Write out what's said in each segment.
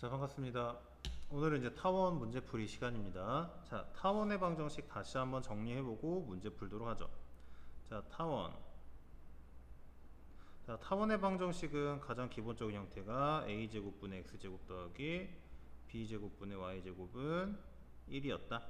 자, 반갑습니다. 오늘은 이제 타원 문제풀이 시간입니다. 자, 타원의 방정식 다시 한번 정리해보고 문제 풀도록 하죠. 자, 타원. 자, 타원의 방정식은 가장 기본적인 형태가 a제곱분의 x제곱 더하기 b제곱분의 y제곱은 1이었다.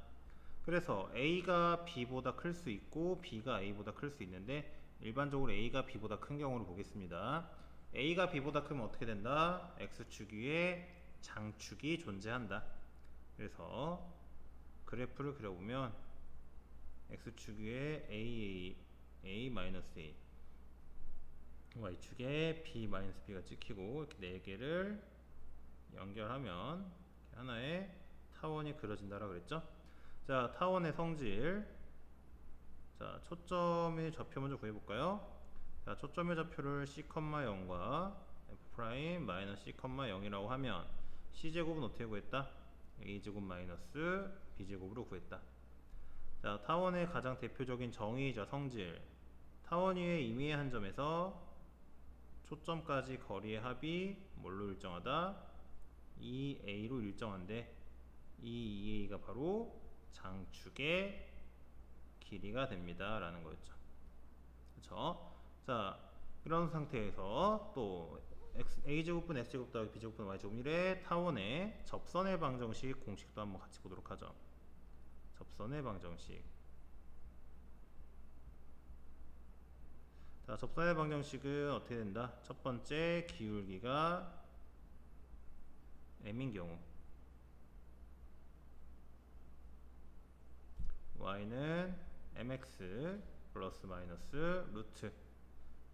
그래서 a가 b보다 클 수 있고 b가 a보다 클 수 있는데 일반적으로 a가 b보다 큰 경우를 보겠습니다. a가 b보다 크면 어떻게 된다? x축 위에 장축이 존재한다. 그래서 그래프를 그려보면 x축 위에 a, a, y축에 b-b가 찍히고 이렇게 4개를 연결하면 하나의 타원이 그려진다라고 그랬죠. 자, 타원의 성질. 자, 초점의 좌표 먼저 구해볼까요? 자, 초점의 좌표를 c,0과 f'-c,0이라고 하면 c제곱은 어떻게 구했다? a제곱 마이너스 b제곱으로 구했다. 자, 타원의 가장 대표적인 정의이자 성질. 타원 위의 임의의 한 점에서 초점까지 거리의 합이 뭘로 일정하다? 2a로 일정한데 이 2a가 바로 장축의 길이가 됩니다 라는 거였죠. 그렇죠? 자, 이런 상태에서 또 a제곱분 x제곱 더하기 b제곱분 y제곱 1의 타원의 접선의 방정식 공식도 한번 같이 보도록 하죠. 접선의 방정식. 자, 접선의 방정식은 어떻게 된다? 첫 번째, 기울기가 m인 경우 y는 mx 플러스 마이너스 루트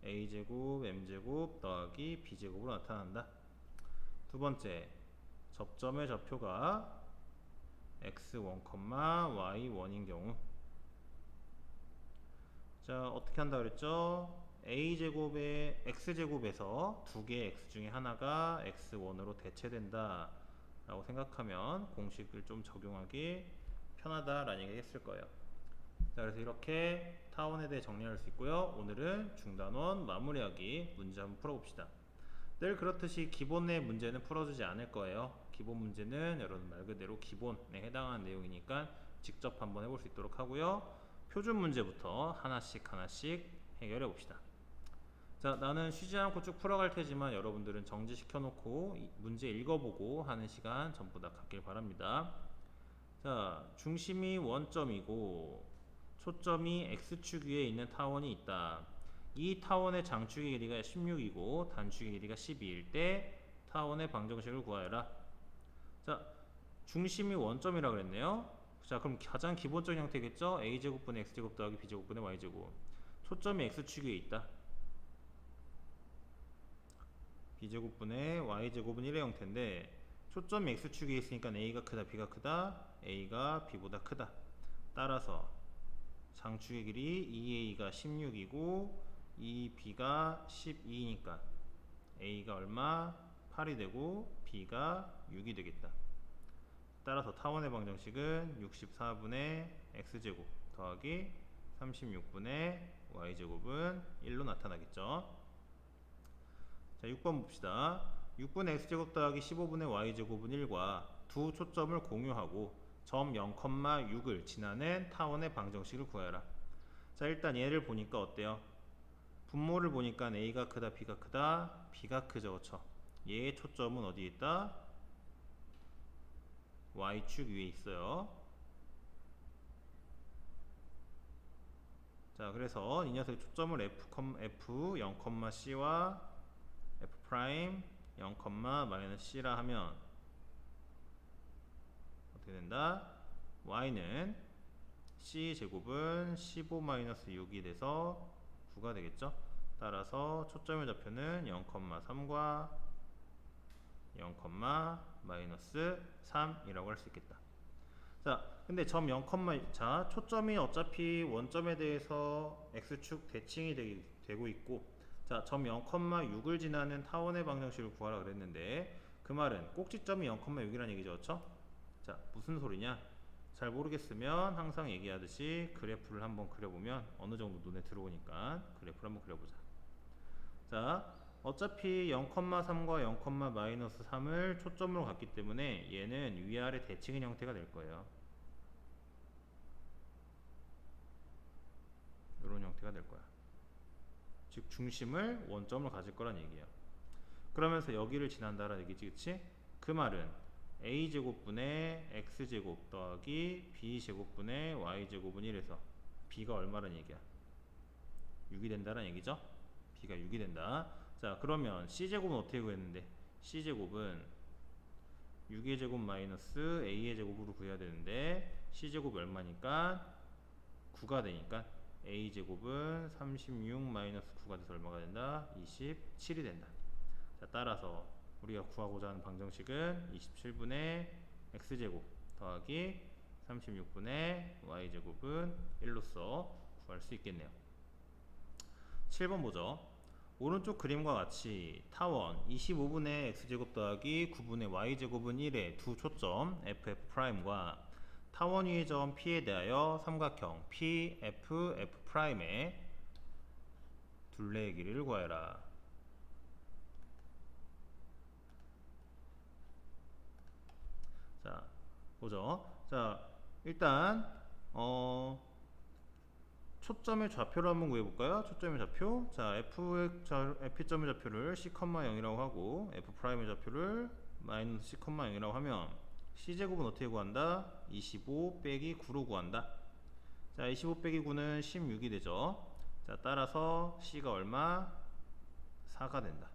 a제곱 m제곱 더하기 b제곱으로 나타난다. 두 번째, 접점의 좌표가 x1, y1인 경우. 자, 어떻게 한다 그랬죠? a제곱의 x제곱에서 두 개의 x 중에 하나가 x1으로 대체된다 라고 생각하면 공식을 좀 적용하기 편하다라는 얘기 했을 거예요. 자, 그래서 이렇게 타원에 대해 정리할 수 있고요. 오늘은 중단원 마무리하기 문제 한번 풀어봅시다. 늘 그렇듯이 기본의 문제는 풀어주지 않을 거예요. 기본 문제는 여러분 말 그대로 기본에 해당하는 내용이니까 직접 한번 해볼 수 있도록 하고요. 표준 문제부터 하나씩 해결해 봅시다. 자, 나는 쉬지 않고 쭉 풀어갈 테지만 여러분들은 정지시켜 놓고 문제 읽어보고 하는 시간 전부 다 갖길 바랍니다. 자, 중심이 원점이고 초점이 x축 위에 있는 타원이 있다. 이 타원의 장축의 길이가 16이고 단축의 길이가 12일 때 타원의 방정식을 구하여라. 자, 중심이 원점이라 그랬네요. 자, 그럼 가장 기본적인 형태겠죠? a제곱분의 x제곱 더하기 b제곱분의 y제곱. 초점이 x축 위에 있다. b제곱분의 y제곱은 1의 형태인데 초점이 x축 위에 있으니까 a가 크다 b가 크다. a가 b보다 크다. 따라서 장축의 길이 2a가 16이고 2b가 12니까 a가 얼마? 8이 되고 b가 6이 되겠다. 따라서 타원의 방정식은 64분의 x제곱 더하기 36분의 y제곱은 1로 나타나겠죠. 자, 6번 봅시다. 6분의 x제곱 더하기 15분의 y제곱은 1과 두 초점을 공유하고 점 0,6을 지나는 타원의 방정식을 구하여라. 자, 일단 얘를 보니까 어때요? 분모를 보니까 a가 크다 b가 크다 b가 크죠. 그쵸? 얘의 초점은 어디에 있다? y축 위에 있어요. 자, 그래서 이 녀석의 초점을 f 0,c와 f' 0,-c라 하면 어떻게 된다? y는 c제곱은 15-6이 돼서 9가 되겠죠? 따라서 초점의 좌표는 0,3과 0,-3이라고 할 수 있겠다. 자, 근데 점 0, 자, 초점이 어차피 원점에 대해서 x축 대칭이 되고 있고, 자, 점 0,6을 지나는 타원의 방정식을 구하라 그랬는데 그 말은 꼭지점이 0,6이라는 얘기죠. 그렇죠? 자, 무슨 소리냐? 잘 모르겠으면 항상 얘기하듯이 그래프를 한번 그려보면 어느 정도 눈에 들어오니까 그래프를 한번 그려보자. 자, 어차피 0,3과 0,-3을 초점으로 갔기 때문에 얘는 위아래 대칭인 형태가 될 거예요. 이런 형태가 될 거야. 즉 중심을 원점으로 가질 거란 얘기예요. 그러면서 여기를 지난다라는 얘기지, 그치? 그 말은 a제곱분의 x제곱 더하기 b제곱분의 y제곱은 1에서 b가 얼마란 얘기야? 6이 된다는 얘기죠? b가 6이 된다. 자, 그러면 c제곱은 어떻게 구했는데? c제곱은 6의 제곱 마이너스 a의 제곱으로 구해야 되는데 c제곱이 얼마니까? 9가 되니까 a제곱은 36 마이너스 9가 돼서 얼마가 된다? 27이 된다. 자, 따라서 우리가 구하고자 하는 방정식은 27분의 x제곱 더하기 36분의 y제곱은 1로서 구할 수 있겠네요. 7번 보죠. 오른쪽 그림과 같이 타원 25분의 x제곱 더하기 9분의 y제곱은 1의 두 초점 ff'과 타원 위의 점 P에 대하여 삼각형 PFF'의 둘레의 길이를 구하여라. 자, 보죠. 자, 일단 초점의 좌표를 한번 구해볼까요? 초점의 좌표. 자, F점의 좌표를 C,0이라고 하고 F'의 좌표를 마이너스 C,0이라고 하면 C제곱은 어떻게 구한다? 25 빼기 9로 구한다. 자, 25 빼기 9는 16이 되죠. 자, 따라서 C가 얼마? 4가 된다.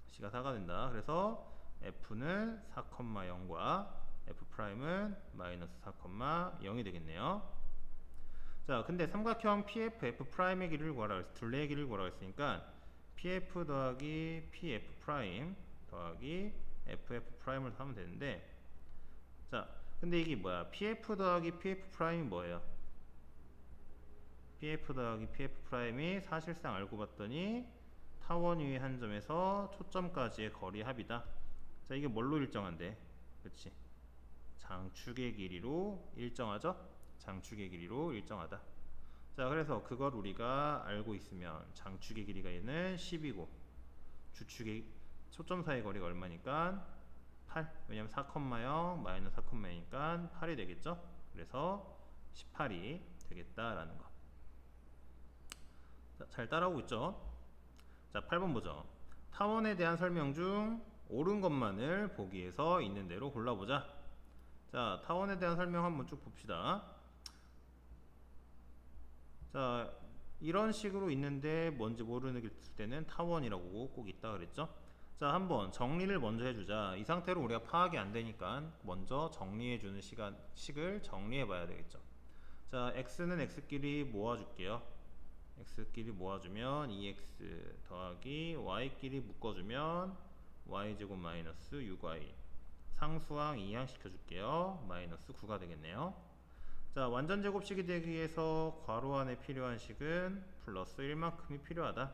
C가 4가 된다. 그래서 F는 4,0과 F'은 마이너스 4,0이 되겠네요. 자, 근데 삼각형 PF, F'의 길이를 구하라, 둘레의 길이를 구하라 했으니까 PF 더하기 PF' 더하기 FF'을 하면 되는데, 자, 근데 이게 뭐야? PF 더하기 PF'이 뭐예요? PF 더하기 PF'이 사실상 알고 봤더니 타원 위의 한 점에서 초점까지의 거리 합이다. 자, 이게 뭘로 일정한데? 그치? 장축의 길이로 일정하죠? 장축의 길이로 일정하다. 자, 그래서 그걸 우리가 알고 있으면 장축의 길이가 얘는 10이고 주축의 초점 사이 거리가 얼마니까 8. 왜냐면 4,0 마이너스 4,0이니까 8이 되겠죠? 그래서 18이 되겠다라는 거. 자, 잘 따라오고 있죠? 자, 8번 보죠. 타원에 대한 설명 중 옳은 것만을 보기에서 있는 대로 골라보자. 자, 타원에 대한 설명 한번 쭉 봅시다. 자, 이런 식으로 있는데 뭔지 모르는 때는 타원이라고 꼭 있다 그랬죠? 자, 한번 정리를 먼저 해주자. 이 상태로 우리가 파악이 안 되니까 먼저 정리해주는 식을 정리해 봐야 되겠죠. 자, x는 x끼리 모아줄게요. x끼리 모아주면 2x 더하기 y끼리 묶어주면 y제곱 마이너스 6y 상수항 2항 시켜줄게요. 마이너스 9가 되겠네요. 자, 완전 제곱식이 되기 위해서 괄호 안에 필요한 식은 플러스 1만큼이 필요하다.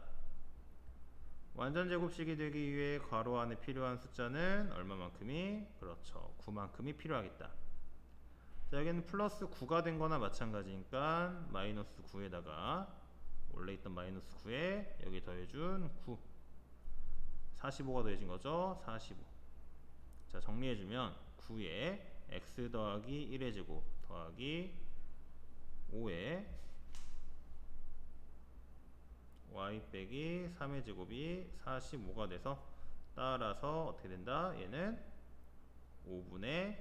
완전 제곱식이 되기 위해 괄호 안에 필요한 숫자는 얼마만큼이? 그렇죠, 9만큼이 필요하겠다. 자, 여기는 플러스 9가 된 거나 마찬가지니까 마이너스 9에다가 원래 있던 마이너스 9에 여기 더해준 9 45가 더해진 거죠. 45. 자, 정리해주면 9에 x 더하기 1의 제곱 더하기 5에 y 빼기 3의 제곱이 45가 돼서 따라서 어떻게 된다? 얘는 5분의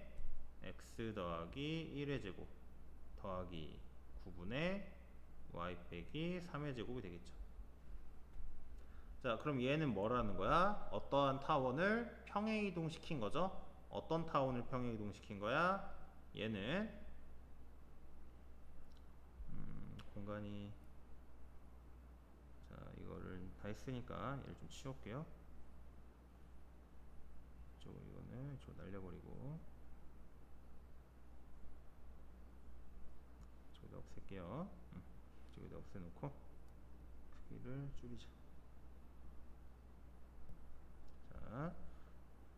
x 더하기 1의 제곱 더하기 9분의 y 빼기 3의 제곱이 되겠죠. 자, 그럼 얘는 뭐라는 거야? 어떠한 타원을 평행이동 시킨 거죠? 어떤 타원을 평행이동 시킨 거야? 얘는 공간이, 자, 이거를 다 했으니까 얘를 좀 치울게요. 이거는 좀 날려버리고 저기다 없앨게요. 저기다 없애놓고 크기를 줄이자. 자,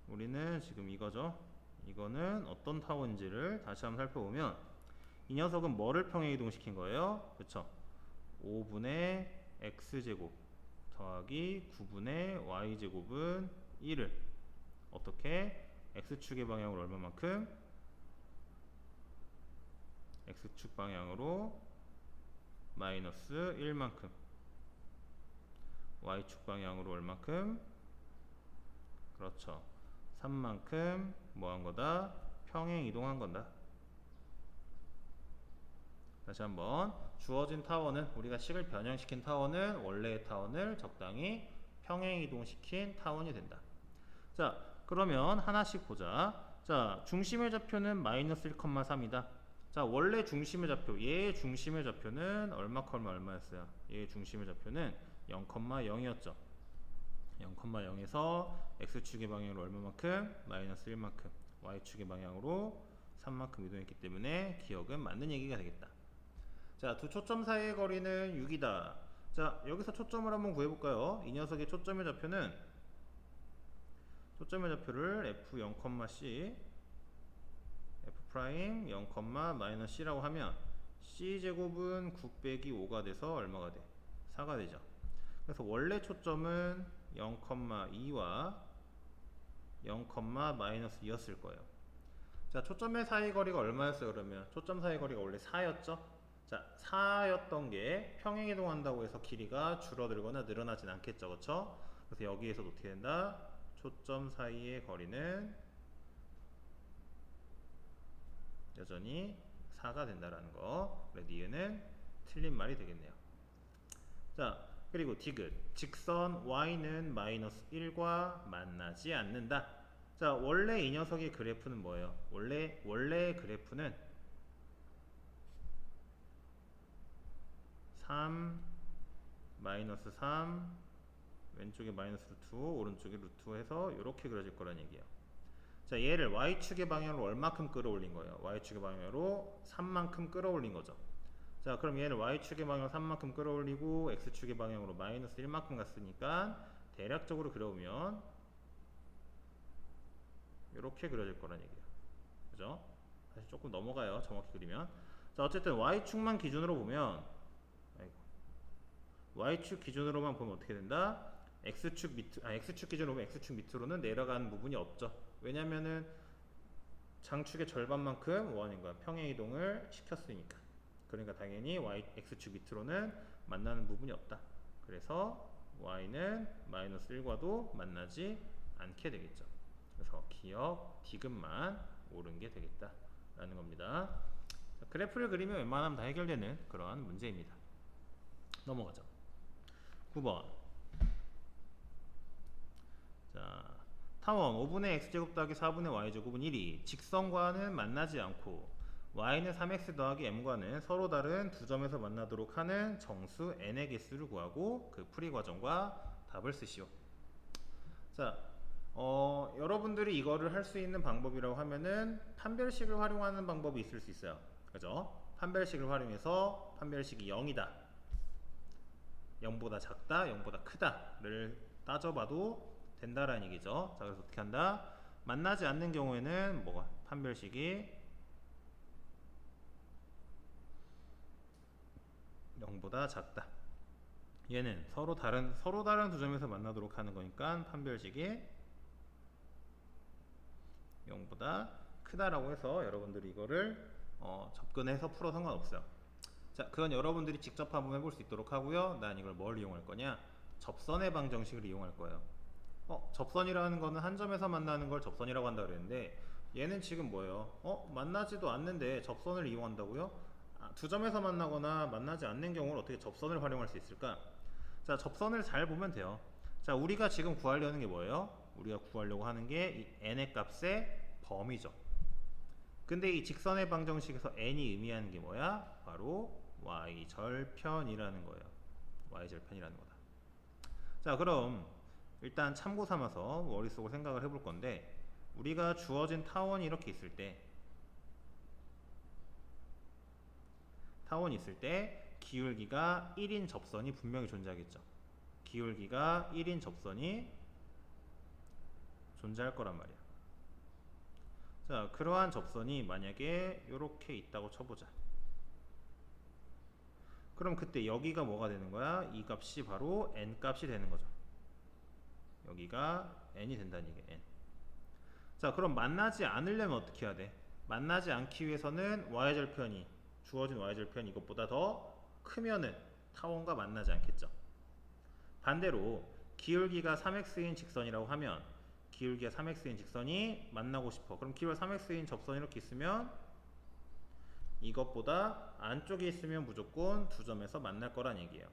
우리는 지금 이거죠. 이거는 어떤 타원인지를 다시 한번 살펴보면 이 녀석은 뭐를 평행이동 시킨 거예요? 그쵸? 5분의 x제곱 더하기 9분의 y제곱은 1을 어떻게? x축의 방향으로 얼마만큼? x축 방향으로 마이너스 1만큼, y축 방향으로 얼만큼? 그렇죠, 3만큼 뭐 한 거다? 평행 이동한 건다. 다시 한번, 주어진 타원은, 우리가 식을 변형시킨 타원은 원래의 타원을 적당히 평행 이동시킨 타원이 된다. 자, 그러면 하나씩 보자. 자, 중심의 좌표는 마이너스 1,3이다. 자, 원래 중심의 좌표, 얘의 중심의 좌표는 얼마였어요? 얘의 중심의 좌표는 0,0이었죠. 0,0에서 x축의 방향으로 얼마만큼? 마이너스 1만큼, y축의 방향으로 3만큼 이동했기 때문에 기억은 맞는 얘기가 되겠다. 자, 두 초점 사이의 거리는 6이다. 자, 여기서 초점을 한번 구해볼까요? 이 녀석의 초점의 좌표는, 초점의 좌표를 f0,c, f' 0, c라고 하면 c제곱은 9 빼기 5가 돼서 얼마가 돼? 4가 되죠. 그래서 원래 초점은 0,2와 0,-2였을 거예요. 자, 초점의 사이 거리가 얼마였어요? 그러면 초점 사이 거리가 원래 4였죠? 자, 4였던 게 평행 이동한다고 해서 길이가 줄어들거나 늘어나진 않겠죠, 그렇죠? 그래서 여기에서도 어떻게 된다? 초점 사이의 거리는 여전히 4가 된다라는 거. 그래, 니은은 틀린 말이 되겠네요. 자, 그리고 디귿, 직선 y는 마이너스 1과 만나지 않는다. 자, 원래 이 녀석의 그래프는 뭐예요? 원래의 그래프는 3, 마이너스 3, 왼쪽에 마이너스 루트 5, 오른쪽에 루트 5 해서 이렇게 그려질 거란 얘기예요. 자, 얘를 y축의 방향으로 얼마큼 끌어올린 거예요? y축의 방향으로 3만큼 끌어올린 거죠. 자, 그럼 얘를 y축의 방향으로 3만큼 끌어올리고 x축의 방향으로 마이너스 1만큼 갔으니까 대략적으로 그려보면 이렇게 그려질 거란 얘기예요. 그죠? 다시 조금 넘어가요, 정확히 그리면. 자, 어쨌든 y축만 기준으로 보면, y축 기준으로만 보면 어떻게 된다? x축 기준으로 보면 x축 밑으로는 내려가는 부분이 없죠. 왜냐면은 장축의 절반만큼 뭐하는거야? 평행 이동을 시켰으니까. 그러니까 당연히 x축 밑으로는 만나는 부분이 없다. 그래서 y는 마이너스 1과도 만나지 않게 되겠죠. 그래서 기억 디귿만 옳은 게 되겠다 라는 겁니다. 자, 그래프를 그리면 웬만하면 다 해결되는 그러한 문제입니다. 넘어가죠. 9번. 자, 타원 5분의 x제곱 더하기 4분의 y제곱은 1이 직선과는 만나지 않고 y는 3x 더하기 m과는 서로 다른 두 점에서 만나도록 하는 정수 n의 개수를 구하고 그 풀이 과정과 답을 쓰시오. 자, 여러분들이 이거를 할 수 있는 방법이라고 하면은 판별식을 활용하는 방법이 있을 수 있어요. 그죠? 판별식을 활용해서 판별식이 0이다, 0보다 작다, 0보다 크다를 따져봐도 된다라는 얘기죠. 자, 그래서 어떻게 한다? 만나지 않는 경우에는 뭐가? 판별식이 0보다 작다. 얘는 서로 다른 두 점에서 만나도록 하는 거니까 판별식이 0보다 크다라고 해서 여러분들이 이거를 접근해서 풀어 상관없어요. 자, 그건 여러분들이 직접 한번 해볼 수 있도록 하고요. 난 이걸 뭘 이용할 거냐? 접선의 방정식을 이용할 거예요. 접선이라는 거는 한 점에서 만나는 걸 접선이라고 한다 그랬는데 얘는 지금 뭐예요? 만나지도 않는데 접선을 이용한다고요? 두 점에서 만나거나 만나지 않는 경우를 어떻게 접선을 활용할 수 있을까? 자, 접선을 잘 보면 돼요. 자, 우리가 지금 구하려는 게 뭐예요? 우리가 구하려고 하는 게 이 n의 값의 범위죠. 근데 이 직선의 방정식에서 n이 의미하는 게 뭐야? 바로 y절편이라는 거예요. y절편이라는 거다. 자, 그럼 일단 참고 삼아서 머릿속으로 생각을 해볼 건데, 우리가 주어진 타원이 이렇게 있을 때, 타원이 있을 때 기울기가 1인 접선이 분명히 존재하겠죠. 기울기가 1인 접선이 존재할 거란 말이야. 자, 그러한 접선이 만약에 이렇게 있다고 쳐보자. 그럼 그때 여기가 뭐가 되는 거야? 이 값이 바로 n 값이 되는 거죠. 여기가 n이 된다는 얘기야. n. 자, 그럼 만나지 않으려면 어떻게 해야 돼? 만나지 않기 위해서는 y절편이 주어진 y절편이 이것보다 더 크면은 타원과 만나지 않겠죠. 반대로 기울기가 3x인 직선이라고 하면 기울기가 3x인 직선이 만나고 싶어. 그럼 기울기 3x인 접선이 이렇게 있으면 이것보다 안쪽에 있으면 무조건 두 점에서 만날 거란 얘기예요.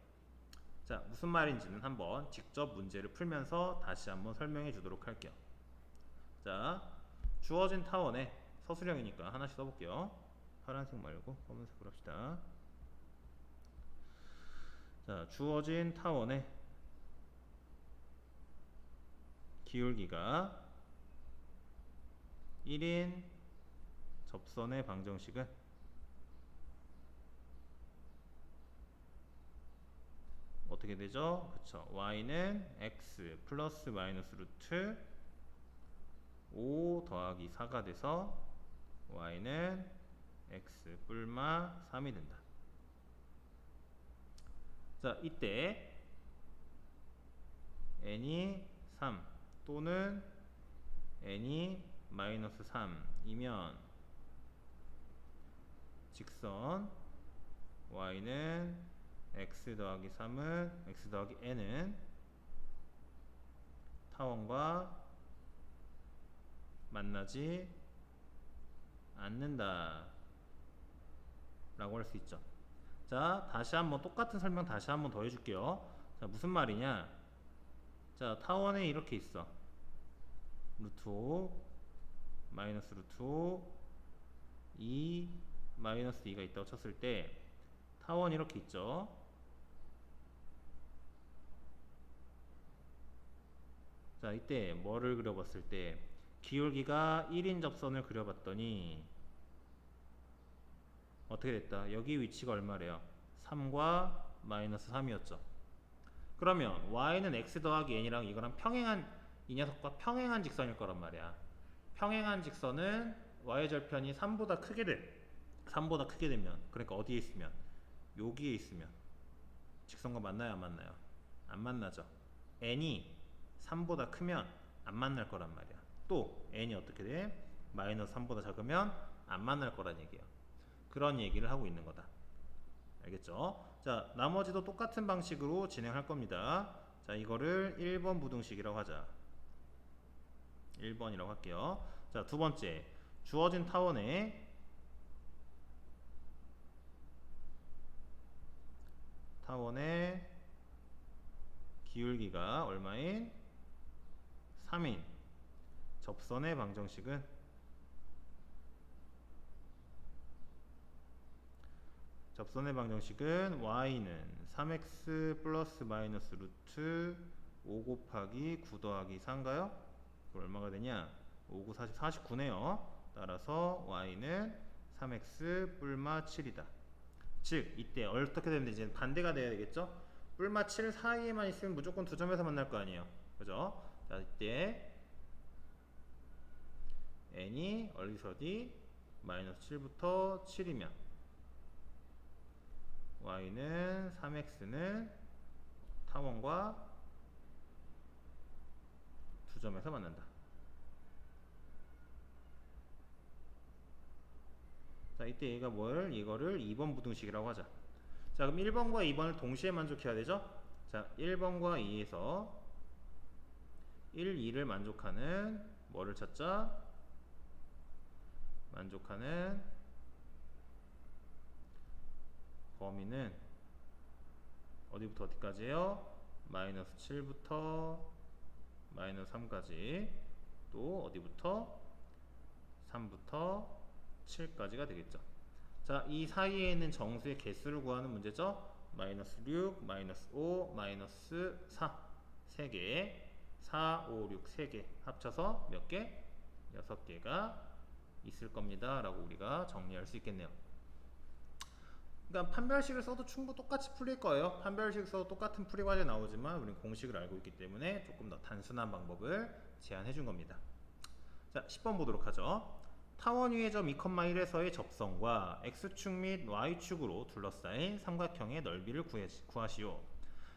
자, 무슨 말인지는 한번 직접 문제를 풀면서 다시 한번 설명해 주도록 할게요. 자, 주어진 타원에 서술형이니까 하나씩 써볼게요. 파란색 말고 검은색으로 합시다. 자, 주어진 타원에 기울기가 1인 접선의 방정식은 어떻게 되죠? 그쵸. y는 x 플러스 마이너스 루트 5 더하기 4가 돼서 y는 x 뿔마 3이 된다. 자, 이때 n이 3 또는 n이 마이너스 3이면 직선 y는 x 더하기 3은 x 더하기 n은 타원과 만나지 않는다 라고 할 수 있죠. 자, 다시 한번 똑같은 설명 다시 한번 더 해줄게요. 자, 무슨 말이냐? 자, 타원에 이렇게 있어. 루트 5 마이너스 루트 5 2 마이너스 2가 있다고 쳤을 때 타원 이렇게 있죠. 자, 이때 뭐를 그려봤을 때 기울기가 1인 접선을 그려봤더니 어떻게 됐다? 여기 위치가 얼마래요? 3과 마이너스 3이었죠. 그러면 y는 x 더하기 n이랑 이거랑 이 녀석과 평행한 직선일 거란 말이야. 평행한 직선은 y의 절편이 3보다 크게 되면 그러니까 어디에 있으면 여기에 있으면 직선과 만나요 안 만나요? 안 만나죠. n이 3보다 크면 안 만날 거란 말이야. 또 n이 어떻게 돼? 마이너스 3보다 작으면 안 만날 거란 얘기예요. 그런 얘기를 하고 있는 거다. 알겠죠? 자, 나머지도 똑같은 방식으로 진행할 겁니다. 자, 이거를 1번 부등식이라고 하자. 1번이라고 할게요. 자, 두 번째. 주어진 타원에 기울기가 얼마인? 3인 접선의 방정식은 y는 3x 플러스 마이너스 루트 5 곱하기 9 더하기 4인가요? 그럼 얼마가 되냐? 5, 9, 40, 49네요. 따라서 y는 3x 뿔마 7이다. 즉 이때 어떻게 되면 이제 반대가 돼야 되겠죠? 뿔마 7 사이에만 있으면 무조건 두 점에서 만날 거 아니에요. 그죠? 자, 이때 n이 어디서 어디? 마이너스 7부터 7이면 y는 3x는 타원과 두 점에서 만난다. 자, 이때 얘가 이거를 2번 부등식이라고 하자. 자, 그럼 1번과 2번을 동시에 만족해야 되죠? 자, 1번과 2에서 1, 2를 만족하는 뭐를 찾자? 만족하는 범위는 어디부터 어디까지예요? 마이너스 7부터 마이너스 3까지, 또 어디부터? 3부터 7까지가 되겠죠. 자, 이 사이에 있는 정수의 개수를 구하는 문제죠. 마이너스 6, 마이너스 5, 마이너스 4 3개, 4, 5, 6 3개 합쳐서 몇 개? 6개가 있을 겁니다 라고 우리가 정리할 수 있겠네요. 그러니까 판별식을 써도 충분히 똑같이 풀릴 거예요. 판별식 써도 똑같은 풀이 과제 나오지만 우리는 공식을 알고 있기 때문에 조금 더 단순한 방법을 제안해 준 겁니다. 자, 10번 보도록 하죠. 타원 위의 점 2,1에서의 접선과 x축 및 y축으로 둘러싸인 삼각형의 넓이를 구하시오.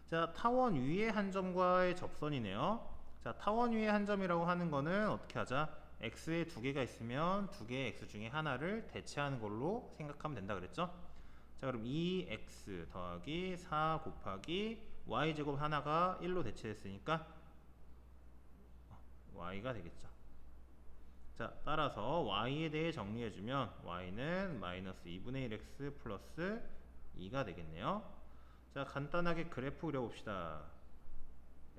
자, 타원 위의 한 점과의 접선이네요. 자, 타원 위의 한 점이라고 하는 거는 어떻게 하자? x에 두 개가 있으면 두 개의 x 중에 하나를 대체하는 걸로 생각하면 된다 그랬죠? 자, 그럼 2x 더하기 4 곱하기 y제곱 하나가 1로 대체됐으니까 y가 되겠죠. 자, 따라서 y에 대해 정리해주면 y는 마이너스 2분의 1x 플러스 2가 되겠네요. 자, 간단하게 그래프 그려봅시다.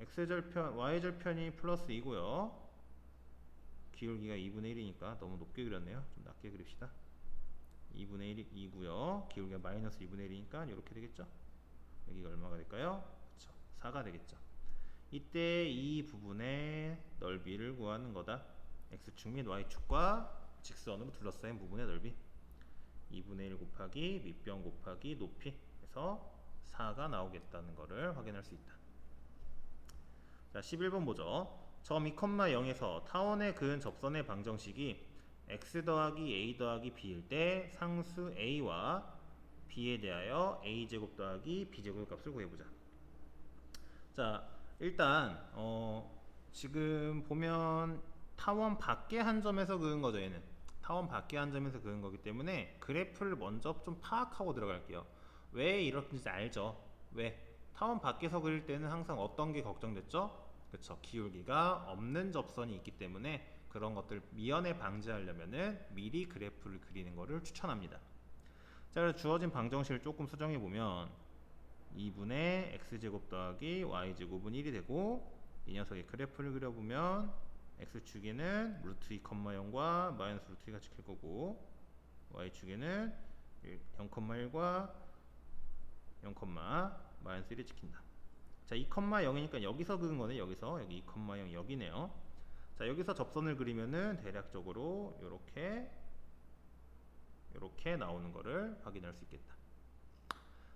x절편, y절편이 플러스 2고요. 기울기가 2분의 1이니까 너무 높게 그렸네요. 좀 낮게 그립시다. 2분의 1이 2고요. 기울기가 마이너스 2분의 1이니까 이렇게 되겠죠. 여기가 얼마가 될까요? 그렇죠. 4가 되겠죠. 이때 이 부분의 넓이를 구하는 거다. x축 및 y축과 직선으로 둘러싸인 부분의 넓이 2분의 1 곱하기 밑변 곱하기 높이 해서 4가 나오겠다는 것을 확인할 수 있다. 자, 11번 보죠. 점 2,0에서 타원에 그은 접선의 방정식이 x 더하기 a 더하기 b일 때 상수 a와 b에 대하여 a제곱 더하기 b제곱 값을 구해보자. 자, 일단 지금 보면 타원 밖의 한 점에서 그은 거죠. 얘는 타원 밖의 한 점에서 그은 거기 때문에 그래프를 먼저 좀 파악하고 들어갈게요. 왜 이렇게인지 알죠? 왜? 타원 밖에서 그릴 때는 항상 어떤 게 걱정됐죠? 그쵸, 기울기가 없는 접선이 있기 때문에 그런 것들 미연에 방지하려면은 미리 그래프를 그리는 것을 추천합니다. 자, 그래서 주어진 방정식을 조금 수정해 보면 2분의 x제곱 더하기 y제곱은 1이 되고, 이 녀석의 그래프를 그려보면 x축에는 루트 2,0과 마이너스 루트 2가 찍힐 거고, y축에는 0,1과 0, 마이너스 1이 찍힌다. 자, 2,0이니까 여기서 그은 거네. 여기서 여기 2,0 여기네요. 자, 여기서 접선을 그리면은 대략적으로 요렇게 나오는 거를 확인할 수 있겠다.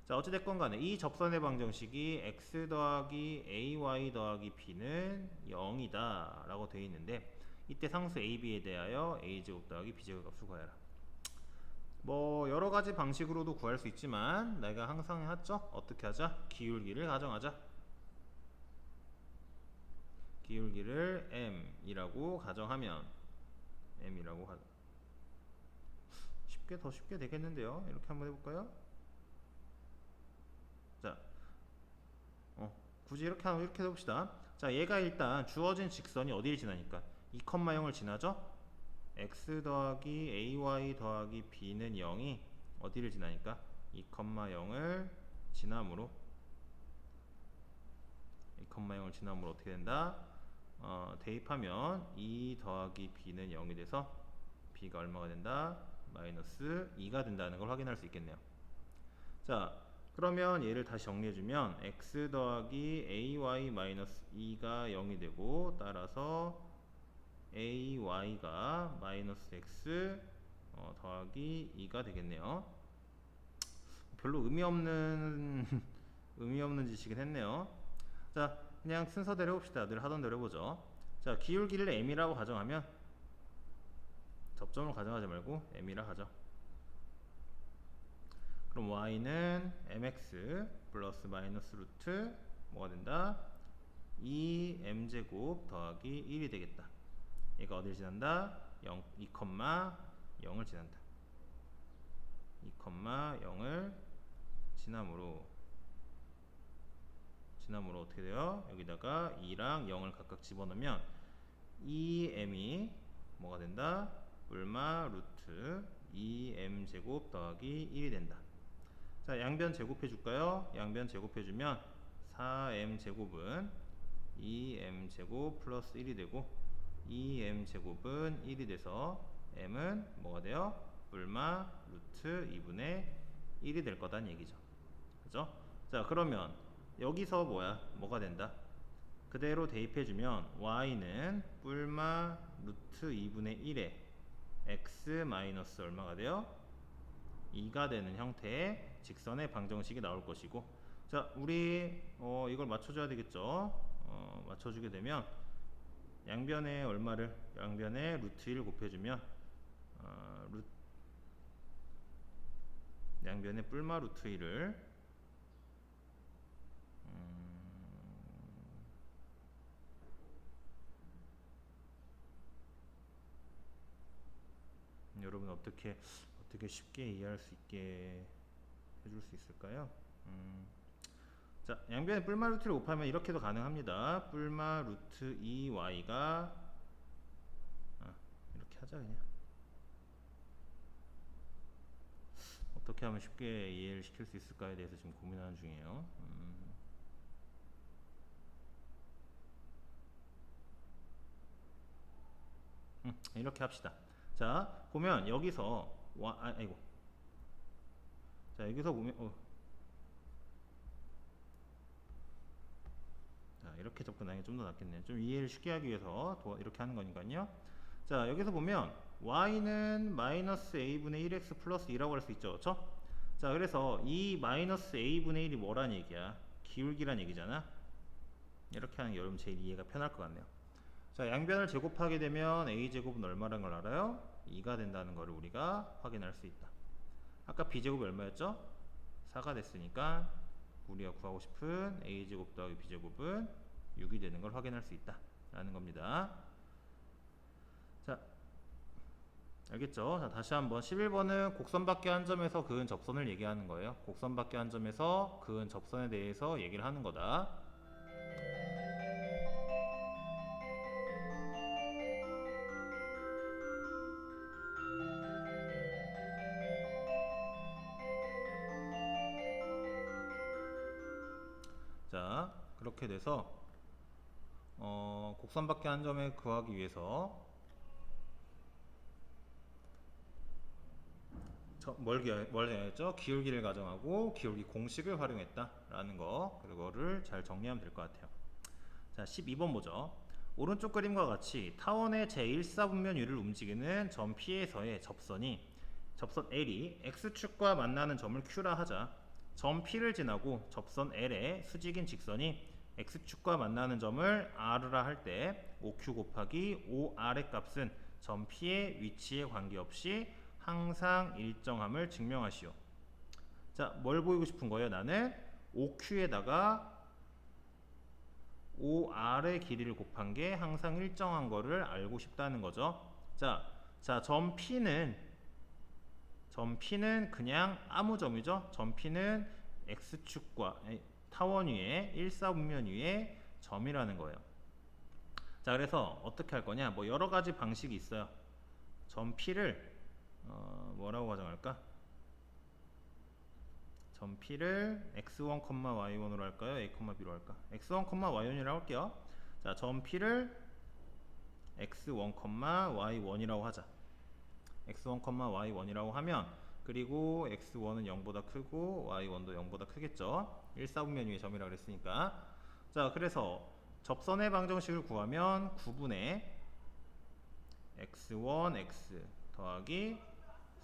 자, 어찌됐건 간에 이 접선의 방정식이 x 더하기 ay 더하기 b는 0이다 라고 되어 있는데, 이때 상수 ab에 대하여 a제곱 더하기 b제곱 값을 구하라. 뭐 여러가지 방식으로도 구할 수 있지만 내가 항상 했죠? 어떻게 하자? 기울기를 가정하자. 기울기를 m이라고 가정하면 더 쉽게 되겠는데요. 이렇게 한번 해볼까요? 자, 굳이 이렇게 해봅시다. 자, 얘가 일단 주어진 직선이 어디를 지나니까 2,0을 지나죠? x 더하기 ay 더하기 b는 0이 어디를 지나니까 2,0을 지남으로 어떻게 된다? 대입하면 2 더하기 b는 0이 돼서 b가 얼마가 된다? 마이너스 2가 된다는 걸 확인할 수 있겠네요. 자, 그러면 얘를 다시 정리해주면 x 더하기 ay 마이너스 2가 0이 되고, 따라서 ay가 마이너스 x 더하기 2가 되겠네요. 별로 의미 없는 지식은 했네요. 자, 그냥 순서대로 해봅시다. 늘 하던 대로 해보죠. 자, 기울기를 m이라고 가정하면, 접점을 가정하지 말고 m이라 하죠. 그럼 y는 mx 플러스 마이너스 루트 뭐가 된다? 2m제곱 더하기 1이 되겠다. 얘가 어디를 지난다? 2,0을 지난다. 2,0을 지남으로 어떻게 돼요? 여기다가 2랑 0을 각각 집어넣으면 2m이 뭐가 된다? 얼마 루트 2m제곱 더하기 1이 된다. 자, 양변 제곱해 줄까요? 양변 제곱해 주면 4m제곱은 2m제곱 플러스 1이 되고, 2m제곱은 1이 돼서 m은 뭐가 돼요? 얼마 루트 2분의 1이 될 거다는 얘기죠. 그죠? 자, 그러면 여기서 뭐가 된다? 그대로 대입해주면 y는 뿔마 루트 2분의 1에 x 마이너스 얼마가 돼요? 2가 되는 형태의 직선의 방정식이 나올 것이고, 자, 우리 이걸 맞춰줘야 되겠죠? 맞춰주게 되면 양변에 루트 1을 곱해주면 양변의 뿔마 루트 1을 여러분 어떻게 쉽게 이해할 수 있게 해줄 수 있을까요? 자, 양변의 뿔마 루트를 곱하면 이렇게도 가능합니다. 뿔마 루트 2y가 이렇게 하자 그냥. 어떻게 하면 쉽게 이해를 시킬 수 있을까에 대해서 지금 고민하는 중이에요. 이렇게 합시다. 자, 보면 여기서 아이고. 자, 여기서 보면 자, 이렇게 접근하는 게 좀 더 낫겠네요. 좀 이해를 쉽게 하기 위해서 이렇게 하는 거니까요. 자, 여기서 보면 y는 마이너스 a분의 1x 플러스 2라고 할 수 있죠. 그렇죠? 자, 그래서 이 마이너스 a분의 1이 뭐란 얘기야? 기울기란 얘기잖아. 이렇게 하는 게 여러분 제일 이해가 편할 것 같네요. 자, 양변을 제곱하게 되면 a제곱은 얼마라는 걸 알아요? 2가 된다는 걸 우리가 확인할 수 있다. 아까 b제곱이 얼마였죠? 4가 됐으니까 우리가 구하고 싶은 a제곱 더하기 b제곱은 6이 되는 걸 확인할 수 있다 라는 겁니다. 자, 알겠죠? 자, 다시 한번 11번은 곡선 밖의 한 점에서 그은 접선을 얘기하는 거예요. 곡선 밖의 한 점에서 그은 접선에 대해서 얘기를 하는 거다. 자, 그렇게 돼서 곡선 밖의 한 점에 구하기 위해서 뭘 했죠? 기울기를 가정하고 기울기 공식을 활용했다라는 거, 그거를 잘 정리하면 될 것 같아요. 자, 12번 보죠. 오른쪽 그림과 같이 타원의 제1사분면위를 움직이는 점 P에서의 접선 L이 X축과 만나는 점을 Q라 하자. 점 P를 지나고 접선 L의 수직인 직선이 X축과 만나는 점을 R라 할 때 OQ 곱하기 OR의 값은 점 P의 위치에 관계없이 항상 일정함을 증명하시오. 자, 뭘 보이고 싶은 거예요? 나는 OQ에다가 OR의 길이를 곱한 게 항상 일정한 거를 알고 싶다는 거죠. 자, 점 P는 그냥 아무 점이죠. 점 P는 X축과 타원 위에 1사분면 위에 점이라는 거예요. 자, 그래서 어떻게 할 거냐? 뭐 여러 가지 방식이 있어요. 점 P를 뭐라고 가정할까? 점 P를 x1, y1으로 할까요? a, b로 할까? x1, y1이라고 할게요. 자, 점 P를 x1, y1이라고 하자. x1, y1이라고 하면, 그리고 x1은 0보다 크고 y1도 0보다 크겠죠. 1사분면 위의 점이라고 그랬으니까. 자, 그래서 접선의 방정식을 구하면 9분의 x1, x 더하기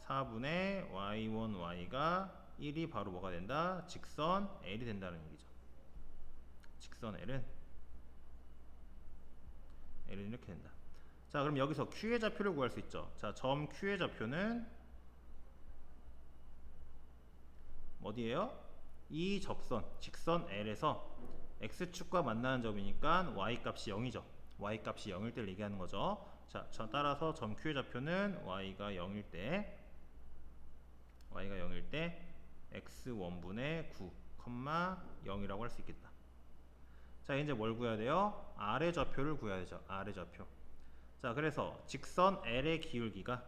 4분의 y1, y가 1이 바로 뭐가 된다? 직선 L이 된다는 얘기죠. 직선 L은 이렇게 된다. 자, 그럼 여기서 Q의 좌표를 구할 수 있죠. 자, 점 Q의 좌표는 어디예요? 이 접선, 직선 L에서 X축과 만나는 점이니까 Y 값이 0이죠. Y 값이 0일 때를 얘기하는 거죠. 자, 따라서 점 Q의 좌표는 Y가 0일 때 x1분의 9, 0이라고 할 수 있겠다. 자, 이제 뭘 구해야 돼요? R의 좌표를 구해야 되죠. R의 좌표. 자, 그래서 직선 L의 기울기가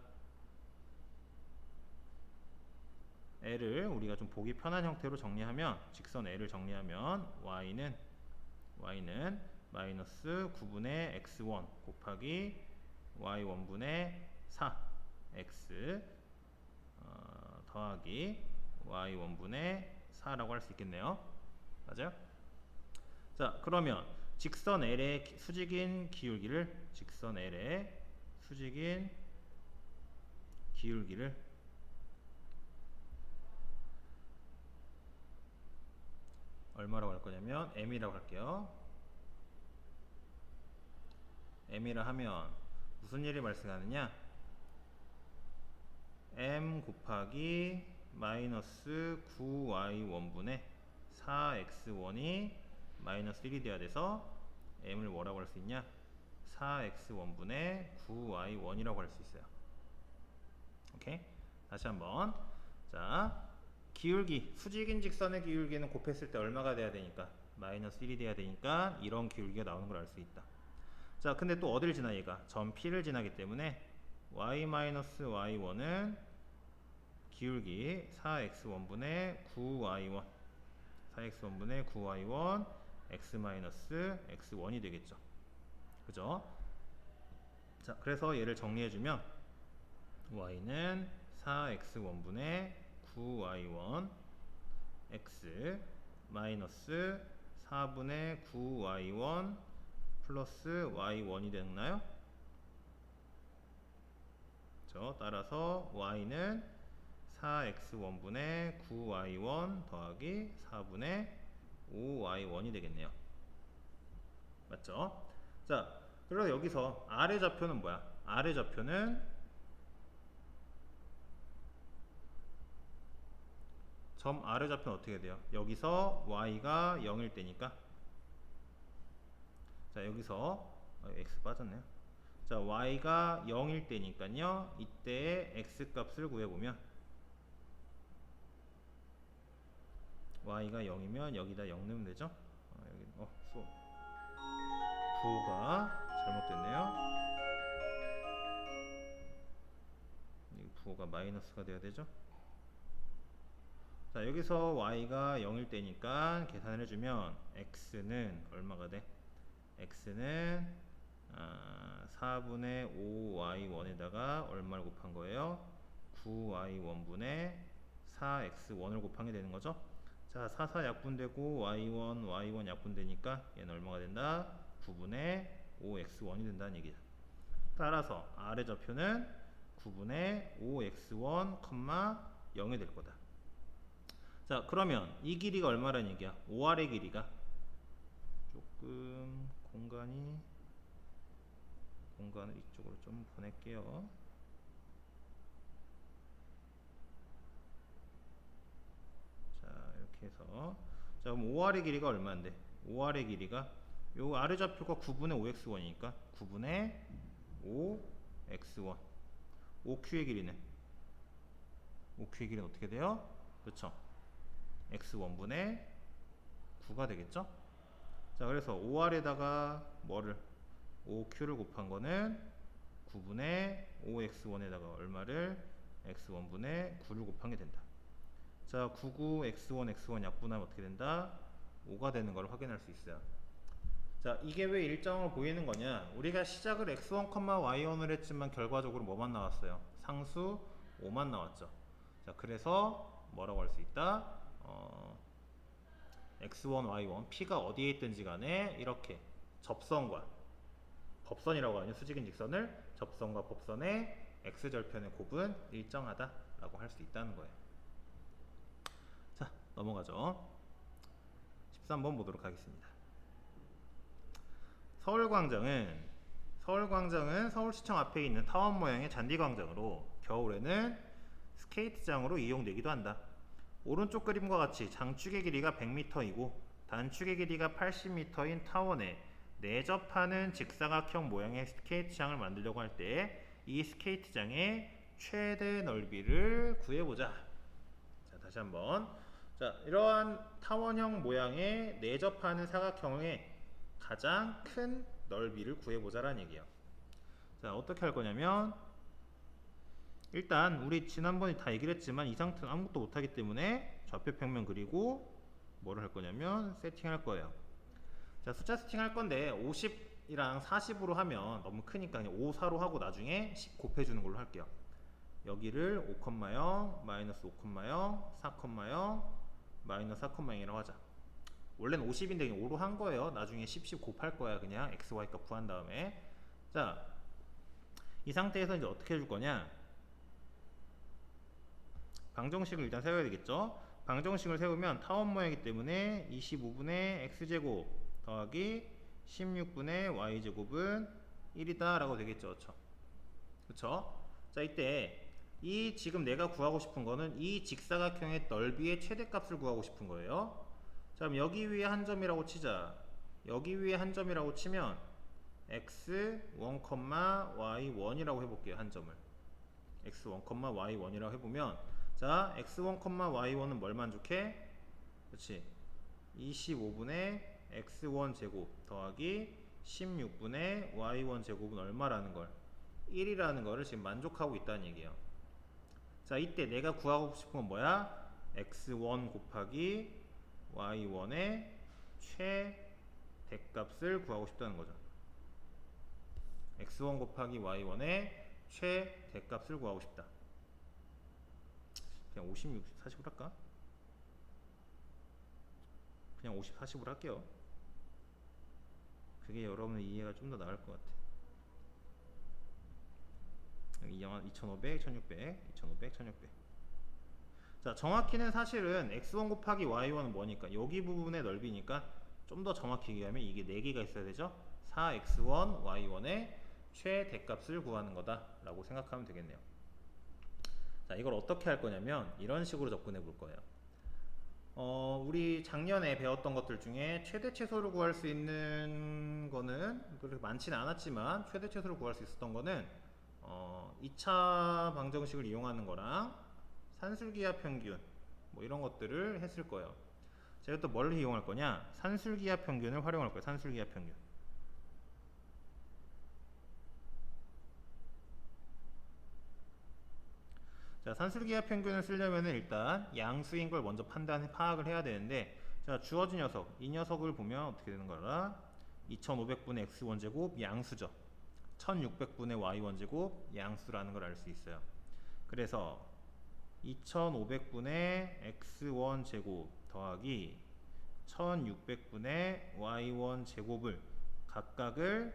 L을 우리가 좀 보기 편한 형태로 정리하면, 직선 L을 정리하면 Y는 마이너스 9분의 x1 곱하기 y1분의 4 x 더하기 y1분의 4라고 할 수 있겠네요. 맞아요? 자, 그러면 직선 L의 수직인 기울기를 얼마라고 할 거냐면 m이라고 할게요. m이라 하면 무슨 일이 발생하느냐? m 곱하기 마이너스 9y1분의 4x1이 마이너스 1이 돼야 돼서 m을 뭐라고 할 수 있냐? 4x1분의 9y1이라고 할 수 있어요. 오케이? 다시 한번. 자, 기울기, 수직인 직선의 기울기는 곱했을 때 얼마가 돼야 되니까? 마이너스 1이 돼야 되니까 이런 기울기가 나오는 걸 알 수 있다. 자, 근데 또 어디를 지나 얘가? 점 P를 지나기 때문에 y-y1은 기울기 4x1분의 9y1 4x1분의 9y1 x-x1이 되겠죠. 그죠? 자, 그래서 얘를 정리해주면 y는 4x1분의 9y1 x 마이너스 4분의 9y1 플러스 y1이 되나요? 그렇죠? 따라서 y는 4x1분의 9y1 더하기 4분의 5y1이 되겠네요. 맞죠? 자, 그리고 여기서 아래 좌표는 뭐야? 아래 좌표는 점 아래 좌표는 어떻게 돼요? 여기서 y가 0일 때니까, 자 여기서 x 빠졌네요. 자, y가 0일 때니까요, 이때의 x 값을 구해보면 y가 0이면 여기다 0 넣으면 되죠. 여기 부호가 잘못됐네요. 이 부호가 마이너스가 돼야 되죠. 자, 여기서 y가 0일 때니까 계산을 해주면 x는 얼마가 돼? x는 4분의 5y1에다가 얼마를 곱한 거예요? 9y1분의 4x1을 곱한 게 되는 거죠. 자, 4, 4 약분되고 y1 약분되니까 얘는 얼마가 된다? 9분의 5x1이 된다는 얘기야. 따라서 아래 좌표는 9분의 5x1, 0이 될 거다. 자, 그러면 이 길이가 얼마라는 얘기야? 5r의 길이가 조금 공간을 이쪽으로 좀 보낼게요. 자, 이렇게 해서, 자, 그럼 5r의 길이가 얼마인데? 5r의 길이가 요 아래 좌표가 9분의 5x1이니까 9분의 5x1. 5q의 길이는 5q의 길이는 어떻게 돼요? 그렇죠? x1분의 9가 되겠죠? 자, 그래서 5r에다가 뭐를 5q를 곱한 거는 9분의 5x1에다가 얼마를 x1분의 9를 곱한 게 된다. 자, 99 x1 약분하면 어떻게 된다? 5가 되는 걸 확인할 수 있어요. 자, 이게 왜 일정으로 보이는 거냐? 우리가 시작을 x1, y1을 했지만 결과적으로 뭐만 나왔어요? 상수 5만 나왔죠. 자, 그래서 뭐라고 할 수 있다? x1, y1, p가 어디에 있든지 간에 이렇게 접선과 법선이라고 하는 수직인 직선을 접선과 법선의 x절편의 곱은 일정하다라고 할 수 있다는 거예요. 자, 넘어가죠. 13번 보도록 하겠습니다. 서울광장은 서울시청 앞에 있는 타원 모양의 잔디광장으로 겨울에는 스케이트장으로 이용되기도 한다. 오른쪽 그림과 같이 장축의 길이가 100m이고 단축의 길이가 80m인 타원에 내접하는 직사각형 모양의 스케이트장을 만들려고 할 때 이 스케이트장의 최대 넓이를 구해보자. 자, 다시 한번. 자, 이러한 타원형 모양의 내접하는 사각형의 가장 큰 넓이를 구해보자라는 얘기예요. 자, 어떻게 할 거냐면, 일단 우리 지난번에 다 얘기를 했지만 이 상태는 아무것도 못하기 때문에 좌표 평면 그리고 뭐를 할 거냐면 세팅할 거예요. 자, 숫자 세팅할 건데 50이랑 40으로 하면 너무 크니까 그냥 5, 4로 하고 나중에 10 곱해주는 걸로 할게요. 여기를 5,0, 마이너스 5,0, 4,0, 마이너스 4,0이라고 하자. 원래는 50인데 그냥 5로 한 거예요. 나중에 10 곱할 거야. 그냥 x, y 값 구한 다음에. 자, 이 상태에서 이제 어떻게 해줄 거냐? 방정식을 일단 세워야 되겠죠. 방정식을 세우면 타원 모양이기 때문에 25분의 x제곱 더하기 16분의 y제곱은 1이다 라고 되겠죠. 그쵸? 자, 이때 이 지금 내가 구하고 싶은 거는 이 직사각형의 넓이의 최대값을 구하고 싶은 거예요. 자, 그럼 여기 위에 한 점이라고 치자. 여기 위에 한 점이라고 치면 x1, y1이라고 해볼게요. 한 점을 x1, y1이라고 해보면, 자, x1, y1은 뭘 만족해? 그렇지, 25분의 x1 제곱 더하기 16분의 y1 제곱은 얼마라는 걸, 1이라는 거를 지금 만족하고 있다는 얘기예요. 자, 이때 내가 구하고 싶은 건 뭐야? x1 곱하기 y1의 최대값을 구하고 싶다는 거죠. x1 곱하기 y1의 최대값을 구하고 싶다. 그냥 50, 60, 40으로 할까? 그냥 50, 40으로 할게요. 그게 여러분의 이해가 좀 더 나을 것 같아. 2500, 1600, 2500, 1600. 자, 정확히는 사실은 x1 곱하기 y1은 뭐니까, 여기 부분의 넓이니까 좀 더 정확히 얘기하면 이게 4개가 있어야 되죠. 4x1, y1의 최대값을 구하는 거다 라고 생각하면 되겠네요. 자, 이걸 어떻게 할 거냐면 이런 식으로 접근해 볼 거예요. 우리 작년에 배웠던 것들 중에 최대 최소를 구할 수 있는 거는 그렇게 많지는 않았지만, 최대 최소를 구할 수 있었던 거는 2차 방정식을 이용하는 거랑 산술기하 평균 뭐 이런 것들을 했을 거예요. 제가 또 뭘 이용할 거냐? 산술기하 평균을 활용할 거예요. 산술기하 평균. 자, 산술기하 평균을 쓰려면 일단 양수인 걸 먼저 파악을 해야 되는데, 자, 주어진 녀석, 이 녀석을 보면 어떻게 되는 거라? 2500분의 x1제곱 양수죠. 1600분의 y1제곱 양수라는 걸 알 수 있어요. 그래서 2500분의 x1제곱 더하기 1600분의 y1제곱을 각각을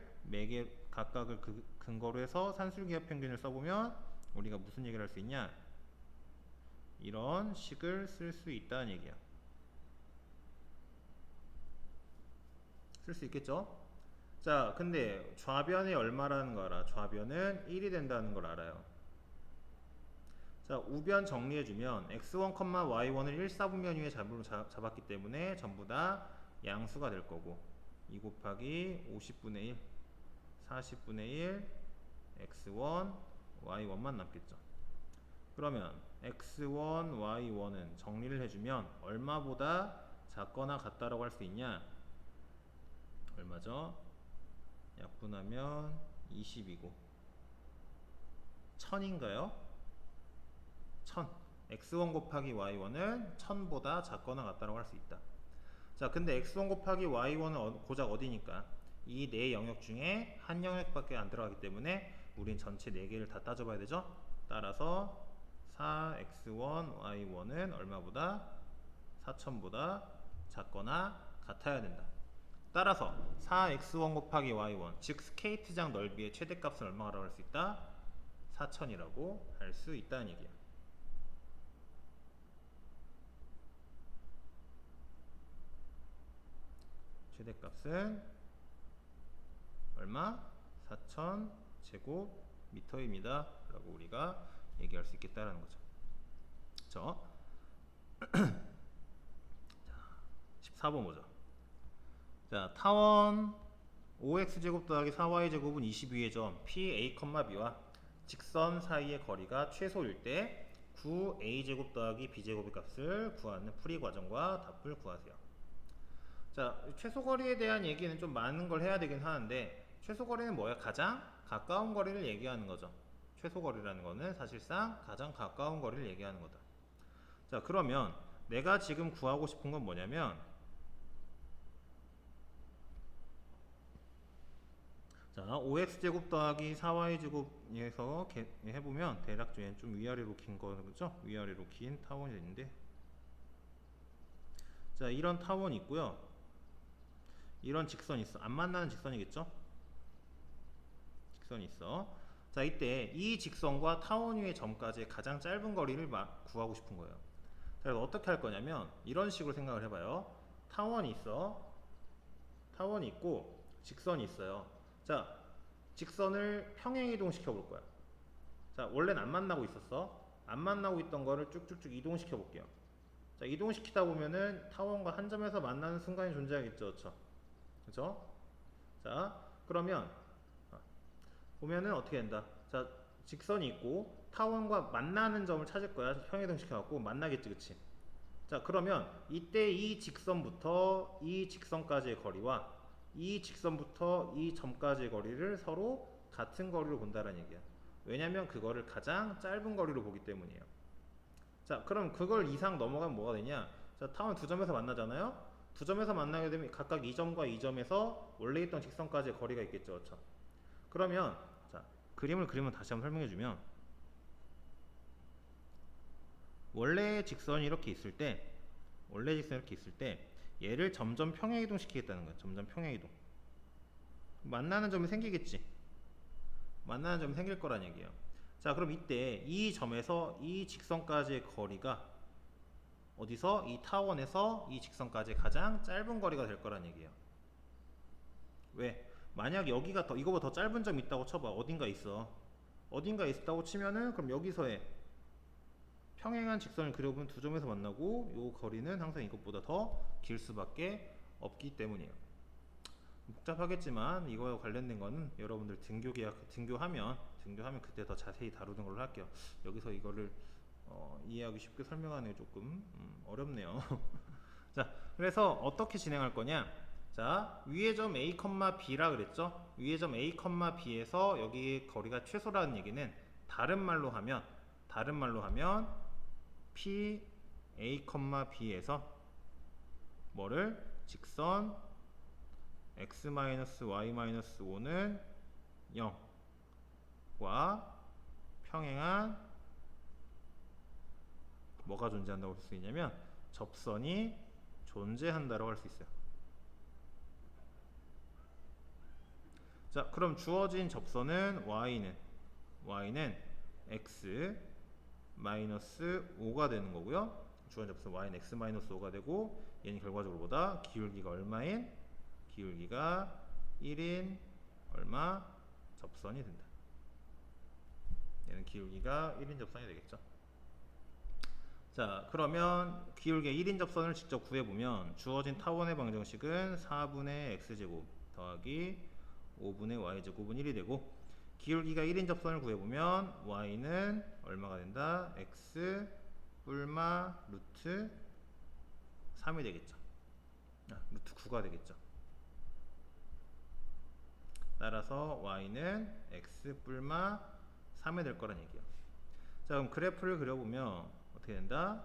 근거로 해서 산술기하 평균을 써보면 우리가 무슨 얘기를 할 수 있냐? 이런 식을 쓸 수 있다는 얘기야. 쓸 수 있겠죠? 자, 근데 좌변이 얼마라는 거 알아? 좌변은 1이 된다는 걸 알아요. 자, 우변 정리해주면 x1, y1을 1사분면 위에 잡았기 때문에 전부 다 양수가 될 거고, 2 곱하기 50분의 1, 40분의 1, x1, y1만 남겠죠. 그러면 x1, y1은 정리를 해주면 얼마보다 작거나 같다라고 할 수 있냐? 얼마죠? 약분하면 20이고 1000인가요? 1000. x1 곱하기 y1은 1000보다 작거나 같다라고 할 수 있다. 자, 근데 x1 곱하기 y1은 고작 어디니까? 이 네 영역 중에 한 영역밖에 안 들어가기 때문에 우린 전체 4개를 다 따져봐야 되죠? 따라서 4x1, y1은 얼마보다? 4000보다 작거나 같아야 된다. 따라서 4x1 곱하기 y1, 즉 스케이트장 넓이의 최대값은 얼마라고 할 수 있다? 4000이라고 할 수 있다는 얘기야. 최대값은 얼마? 4000 제곱미터입니다 라고 우리가 얘기할 수 있겠다라는 거죠. 그쵸? 14번 보죠. 자, 타원 5x제곱 더하기 4y제곱은 22의 점 PA, B와 직선 사이의 거리가 최소일 때 9a제곱 더하기 b제곱의 값을 구하는 풀이 과정과 답을 구하세요. 자, 최소거리에 대한 얘기는 좀 많은 걸 해야 되긴 하는데, 최소거리는 뭐야? 가장 가까운 거리를 얘기하는 거죠. 최소거리라는 거는 사실상 가장 가까운 거리를 얘기하는 거다. 자, 그러면 내가 지금 구하고 싶은 건 뭐냐면, 자, 5x제곱 더하기 4y제곱에서 해보면 대략 좀 위아래로 긴 거죠? 위아래로 긴 타원이 있는데, 자, 이런 타원이 있고요. 이런 직선이 있어. 안 만나는 직선이겠죠? 직선이 있어. 자, 이때 이 직선과 타원 위의 점까지의 가장 짧은 거리를 구하고 싶은 거예요. 그래서 어떻게 할 거냐면 이런 식으로 생각을 해봐요. 타원이 있어. 타원이 있고 직선이 있어요. 자, 직선을 평행이동 시켜볼 거야. 자, 원래는 안 만나고 있었어. 안 만나고 있던 거를 쭉쭉쭉 이동시켜 볼게요. 자, 이동시키다 보면은 타원과 한 점에서 만나는 순간이 존재하겠죠. 그쵸? 그죠? 자, 그러면 보면은 어떻게 된다. 자, 직선이 있고 타원과 만나는 점을 찾을 거야. 평행이동 시켜갖고 만나겠지, 그치? 자, 그러면 이때 이 직선부터 이 직선까지의 거리와 이 직선부터 이 점까지의 거리를 서로 같은 거리로 본다는 얘기야. 왜냐면 그거를 가장 짧은 거리로 보기 때문이에요. 자, 그럼 그걸 이상 넘어가면 뭐가 되냐? 자, 타원 두 점에서 만나잖아요? 두 점에서 만나게 되면 각각 이 점과 이 점에서 원래 있던 직선까지의 거리가 있겠죠, 그렇죠? 그러면 자, 그림을 그리면 다시 한번 설명해주면 원래 직선이 이렇게 있을 때 원래 직선이 이렇게 있을 때 얘를 점점 평행이동 시키겠다는 거야. 점점 평행이동. 만나는 점이 생기겠지. 만나는 점이 생길 거란 얘기예요. 자, 그럼 이때 이 점에서 이 직선까지의 거리가 어디서? 이 타원에서 이 직선까지 가장 짧은 거리가 될 거란 얘기예요. 왜? 만약 여기가 더 이거보다 더 짧은 점이 있다고 쳐봐. 어딘가 있어. 어딘가 있다고 치면은 그럼 여기서의 평행한 직선을 그려보면 두 점에서 만나고 요 거리는 항상 이것보다 더 길 수밖에 없기 때문이에요. 복잡하겠지만 이거와 관련된 거는 여러분들 등교하면 그때 더 자세히 다루는 걸로 할게요. 여기서 이거를 이해하기 쉽게 설명하는 게 조금 어렵네요. 자, 그래서 어떻게 진행할 거냐? 자, 위의 점 A, B라 그랬죠? 위의 점 A, B에서 여기 거리가 최소라는 얘기는 다른 말로 하면 P, A, B에서 뭐를? 직선 x-y-5는 0과 평행한 뭐가 존재한다고 볼 수 있냐면 접선이 존재한다고 할 수 있어요. 자, 그럼 주어진 접선은 y는 x 5가 되는 거고요. 주어진 접선 y는 x 5가 되고 얘는 결과적으로 보다 기울기가 얼마인? 기울기가 1인 얼마 접선이 된다. 얘는 기울기가 1인 접선이 되겠죠. 자, 그러면 기울기 1인 접선을 직접 구해보면 주어진 타원의 방정식은 4분의 x제곱 더하기 5분의 y제곱은 1이 되고 기울기가 1인 접선을 구해보면 y는 얼마가 된다? x 뿔마 루트 3이 되겠죠. 루트 9가 되겠죠. 따라서 y는 x 뿔마 3이 될 거란 얘기예요. 자, 그럼 그래프를 그려보면 어떻게 된다?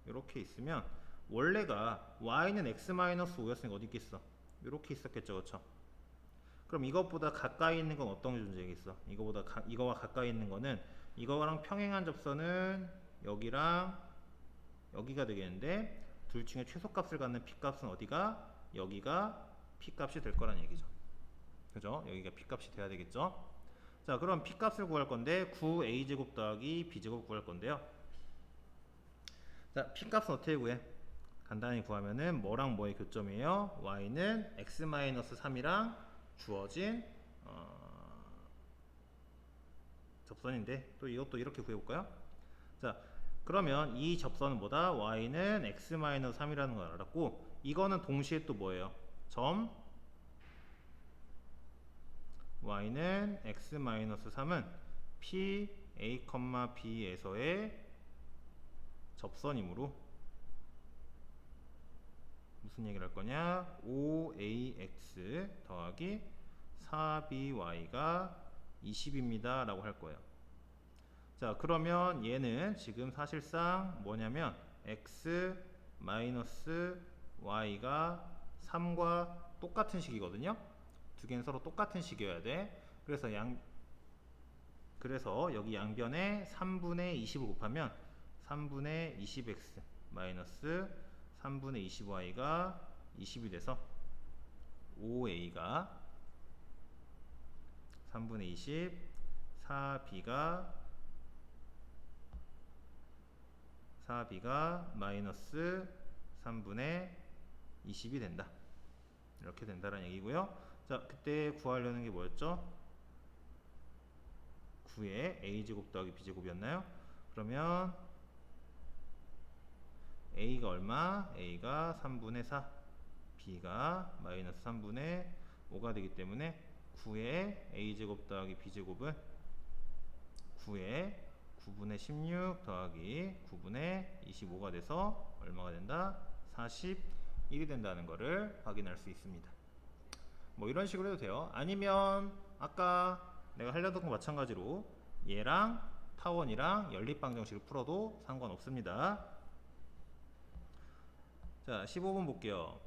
이렇게 있으면 원래가 y는 x-5였으니까 어디 있겠어? 이렇게 있었겠죠, 그렇죠? 그럼 이것보다 가까이 있는 건 어떤 게 존재하겠어? 이거와 가까이 있는 거는 이거랑 평행한 접선은 여기랑 여기가 되겠는데 둘 중에 최소값을 갖는 p값은 어디가? 여기가 p값이 될 거란 얘기죠. 그죠? 여기가 p값이 돼야 되겠죠? 자, 그럼 p값을 구할 건데 9a제곱 더하기 b제곱 구할 건데요. 자, p값은 어떻게 구해? 간단히 구하면은 뭐랑 뭐의 교점이에요? y는 x-3이랑 주어진 접선인데 또 이것도 이렇게 구해볼까요? 자, 그러면 이 접선은 뭐다? y는 x-3이라는 걸 알았고 이거는 동시에 또 뭐예요? 점 y는 x-3은 p, a, b에서의 접선이므로 무슨 얘기를 할 거냐? 5ax 더하기 4by가 20입니다 라고 할 거예요. 자, 그러면 얘는 지금 사실상 뭐냐면 x y가 3과 똑같은 식이거든요. 두 개는 서로 똑같은 식이어야 돼. 그래서 여기 양변에 3분의 20을 곱하면 3분의 20x 마이너스 3분의 20y가 20이 돼서 5a가 3분의 20 4b가 마이너스 3분의 20이 된다. 이렇게 된다는 얘기고요. 자, 그때 구하려는 게 뭐였죠? 9의 a제곱 더하기 b제곱이었나요? 그러면 a가 얼마? a가 3분의 4, b가 마이너스 3분의 5가 되기 때문에 9의 a제곱 더하기 b제곱은 9의 9분의 16 더하기 9분의 25가 돼서 얼마가 된다? 41이 된다는 것을 확인할 수 있습니다. 뭐 이런 식으로 해도 돼요. 아니면 아까 내가 하려던 거 마찬가지로 얘랑 타원이랑 연립방정식을 풀어도 상관없습니다. 자, 15번 볼게요.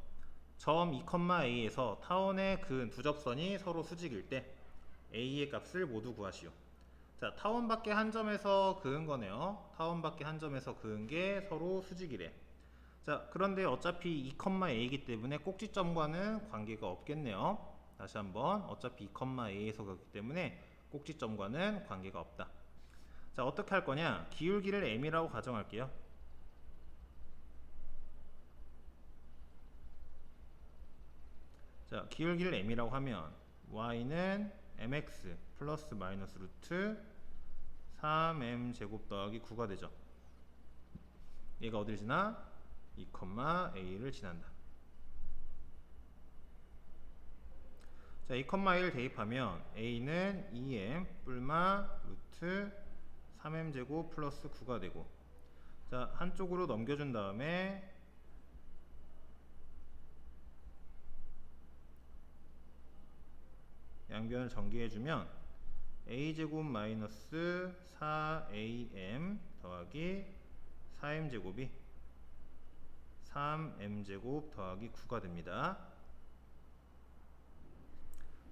점 2,a에서 타원의 근 두 접선이 서로 수직일 때 a의 값을 모두 구하시오. 자, 타원 밖에 한 점에서 그은 거네요. 타원 밖에 한 점에서 그은 게 서로 수직이래. 자, 그런데 어차피 2,a이기 때문에 꼭지점과는 관계가 없겠네요. 다시 한번 어차피 2,a에서 그렇기 때문에 꼭지점과는 관계가 없다. 자, 어떻게 할 거냐? 기울기를 m이라고 가정할게요. 자, 기울기를 m이라고 하면 y는 mx 플러스 마이너스 루트 3m 제곱 더하기 9가 되죠. 얘가 어딜 지나? 2,a를 지난다. 자, 2,1을 대입하면 a는 2m 뿔마 루트 3m 제곱 플러스 9가 되고, 자, 한쪽으로 넘겨준 다음에 양변을 전개해주면 a제곱 마이너스 4am 더하기 4m제곱이 3m제곱 더하기 9가 됩니다.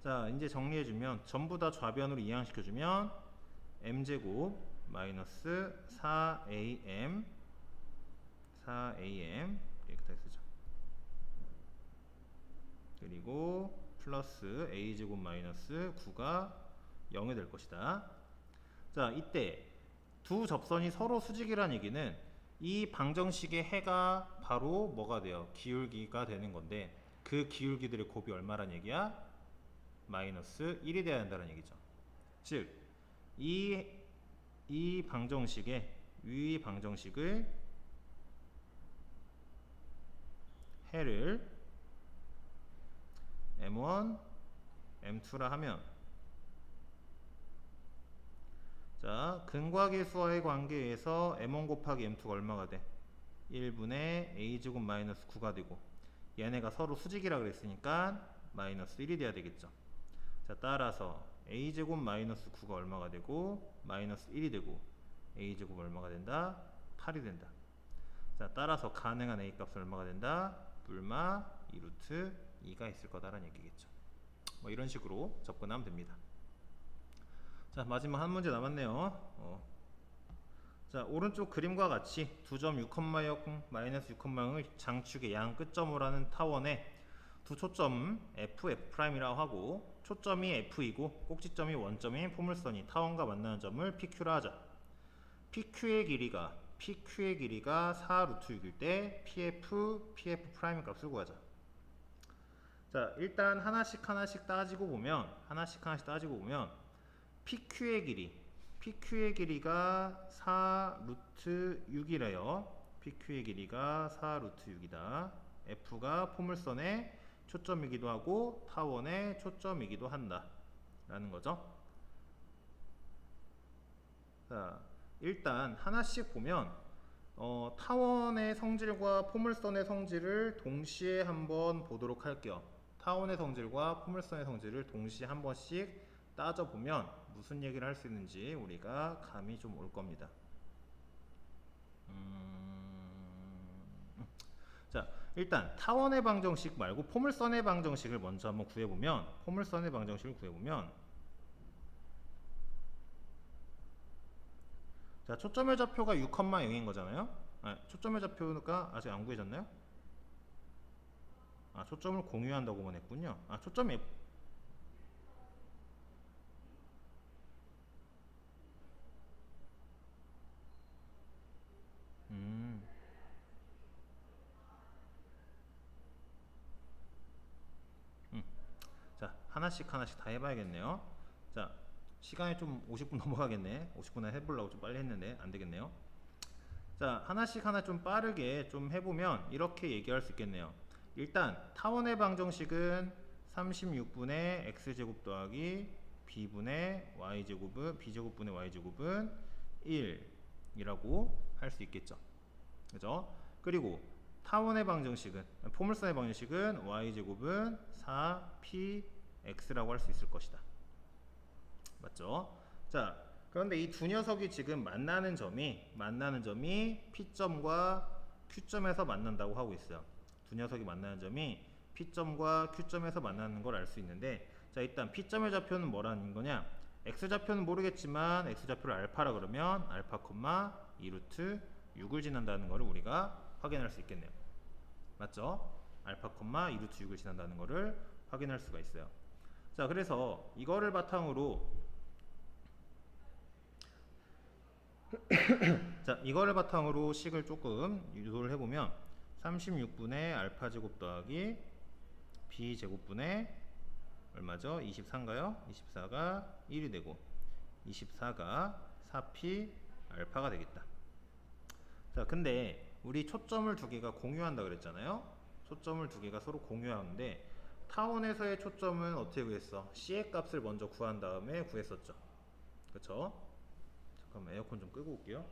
자, 이제 정리해주면 전부 다 좌변으로 이항시켜주면 m제곱 마이너스 4am 이렇게 쓰죠. 그리고 플러스 a제곱 마이너스 9가 0이 될 것이다. 자, 이때 두 접선이 서로 수직이란 얘기는 이 방정식의 해가 바로 뭐가 돼요? 기울기가 되는 건데, 그 기울기들의 곱이 얼마란 얘기야? 마이너스 1이 돼야 한다는 얘기죠. 즉, 이 방정식의 위 방정식의 해를 m1, m2라 하면, 자, 근과 계수와의 관계에서 m1 곱하기 m2가 얼마가 돼? 1분의 a제곱 마이너스 9가 되고, 얘네가 서로 수직이라 그랬으니까 마이너스 1이 돼야 되겠죠. 자, 따라서 a제곱 마이너스 9가 얼마가 되고 마이너스 1이 되고 a제곱 얼마가 된다? 8이 된다. 자, 따라서 가능한 a 값은 얼마가 된다? 뿔마 2루트 2가 있을 거다라는 얘기겠죠. 뭐 이런 식으로 접근하면 됩니다. 자, 마지막 한 문제 남았네요. 자, 오른쪽 그림과 같이 두 점 6,0 마이너스 6,0을 장축의 양 끝점으로 하는 타원에 두 초점 F, F'이라고 하고, 초점이 F이고 꼭지점이 원점인 포물선이 타원과 만나는 점을 PQ라 하자. PQ의 길이가 4루트 6일 때 PF, P'의 값을 구하자. 자, 일단 하나씩 따지고 보면 PQ의 길이가 4루트 6이래요. PQ의 길이가 4루트 6이다. F가 포물선의 초점이기도 하고 타원의 초점이기도 한다 라는 거죠. 자, 일단 하나씩 보면 타원의 성질과 포물선의 성질을 동시에 한번 보도록 할게요. 타원의 성질과 포물선의 성질을 동시에 한 번씩 따져보면 무슨 얘기를 할 수 있는지 우리가 감이 좀 올 겁니다. 자, 일단 타원의 방정식 말고 포물선의 방정식을 먼저 한번 구해보면, 자, 초점의 좌표가 6,0인 거잖아요. 초점의 좌표가 아직 안 구해졌나요? 초점을 공유한다고만 했군요. 초점이 자, 하나씩 다 해봐야겠네요. 자, 시간이 좀 50분 넘어가겠네. 50분에 해보려고 좀 빨리 했는데 안 되겠네요. 자, 하나씩 좀 빠르게 좀 해보면 이렇게 얘기할 수 있겠네요. 일단 타원의 방정식은 36분의 x제곱 더하기 b분의 y제곱은 b제곱분의 y제곱은 1이라고 할 수 있겠죠. 그죠? 그리고 타원의 방정식은, 포물선의 방정식은 y제곱은 4px라고 할 수 있을 것이다. 맞죠? 자, 그런데 이 두 녀석이 지금 만나는 점이 P점과 Q점에서 만난다고 하고 있어요. 두 녀석이 만나는 점이 P점과 Q점에서 만나는 걸 알 수 있는데, 자, 일단 P점의 좌표는 뭐라는 거냐? X좌표는 모르겠지만 X좌표를 알파라 그러면 알파, 2루트 6을 지난다는 것을 우리가 확인할 수 있겠네요. 맞죠? 알파, 2루트 6을 지난다는 것을 확인할 수가 있어요. 자, 그래서 이거를 바탕으로 식을 조금 유도를 해보면 36분의 알파 제곱 더하기 b 제곱분의 얼마죠? 24인가요? 24가 1이 되고 24가 4p 알파가 되겠다. 자, 근데 우리 초점을 두 개가 공유한다 그랬잖아요. 초점을 두 개가 서로 공유하는데 타원에서의 초점은 어떻게 구했어? C의 값을 먼저 구한 다음에 구했었죠. 그쵸? 잠깐만 에어컨 좀 끄고 올게요.